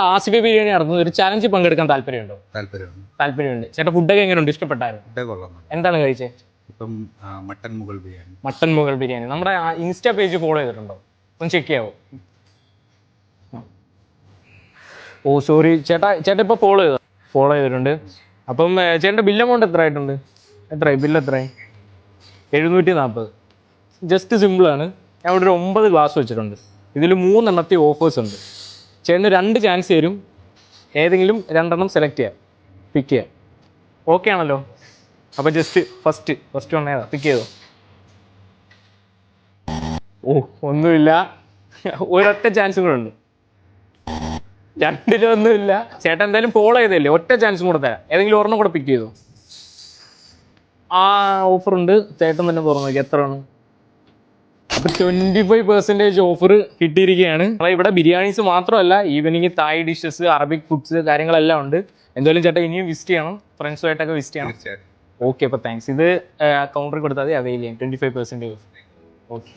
ആസിഫ ബിരിയാണി നടത്തുന്നത് ഒരു ചലഞ്ച് പങ്കെടുക്കാൻ താല്പര്യമുണ്ടോ? താല്പര്യമുണ്ട്. ചേട്ടാ ഫുഡൊക്കെ എങ്ങനെയുണ്ട്? ഇഷ്ടപ്പെട്ടായിരുന്നു? എന്താണ് കഴിച്ചത്? മട്ടൻ മുഗൾ ബിരിയാണി. നമ്മുടെ ഇൻസ്റ്റാ പേജ് ഫോളോ ചെയ്തിട്ടുണ്ടോ? ഒന്ന് ചെക്ക് ചെയ്യാവോ? ഓ സോറി ചേട്ടാ ഇപ്പൊ ഫോളോ ചെയ്തിട്ടുണ്ട്. അപ്പം ചേട്ടൻ്റെ ബില്ല് എമൗണ്ട് എത്ര ആയിട്ടുണ്ട്? ബില്ല് എത്രയായി? 740. ജസ്റ്റ് സിമ്പിളാണ്. ഞാൻ ഇവിടെ ഒരു 9 ഗ്ലാസ് വെച്ചിട്ടുണ്ട്. ഇതിൽ 3 എണ്ണത്തിൽ ഓഫേഴ്സ് ഉണ്ട്. ചേട്ടന് 2 ചാൻസ് തരും. ഏതെങ്കിലും 2 എണ്ണം സെലക്ട് ചെയ്യാം, പിക്ക് ചെയ്യാം. ഓക്കെ ആണല്ലോ? അപ്പോൾ ജസ്റ്റ് ഫസ്റ്റ് വന്നേതാ, പിക്ക് ചെയ്തോ. ഓ ഒന്നുമില്ല, ഒരൊറ്റ ചാൻസും കൂടെ ഉണ്ട്. 2-ഒന്നുമില്ല. ചേട്ടൻ എന്തായാലും ഫോളോ ചെയ്തല്ലേ, ഒറ്റ ചാൻസും കൂടെ തരാം. ഏതെങ്കിലും ഒരെണ്ണം കൂടെ പിക്ക് ചെയ്തോ. ആ ഓഫറുണ്ട്, ചേട്ടൻ തന്നെ തുറന്നു നോക്കി എത്രയാണ്. അപ്പോൾ 25% ഓഫർ കിട്ടിയിരിക്കുകയാണ്. അപ്പോൾ ഇവിടെ ബിരിയാണീസ് മാത്രമല്ല, ഈവനിങ് തായ് ഡിഷസ്, അറബിക് ഫുഡ്സ് കാര്യങ്ങളെല്ലാം ഉണ്ട്. എന്തായാലും ചേട്ടാ ഇനിയും വിസിറ്റ് ചെയ്യണം, ഫ്രണ്ട്സുമായിട്ടൊക്കെ വിസിറ്റ് ചെയ്യണം. ഓക്കെ, അപ്പോൾ താങ്ക്സ്. ഇത് കൗണ്ടറിൽ കൊടുത്താൽ മതി, അവൈൽ ചെയ്യാം. 25% ഓഫ്. ഓക്കെ.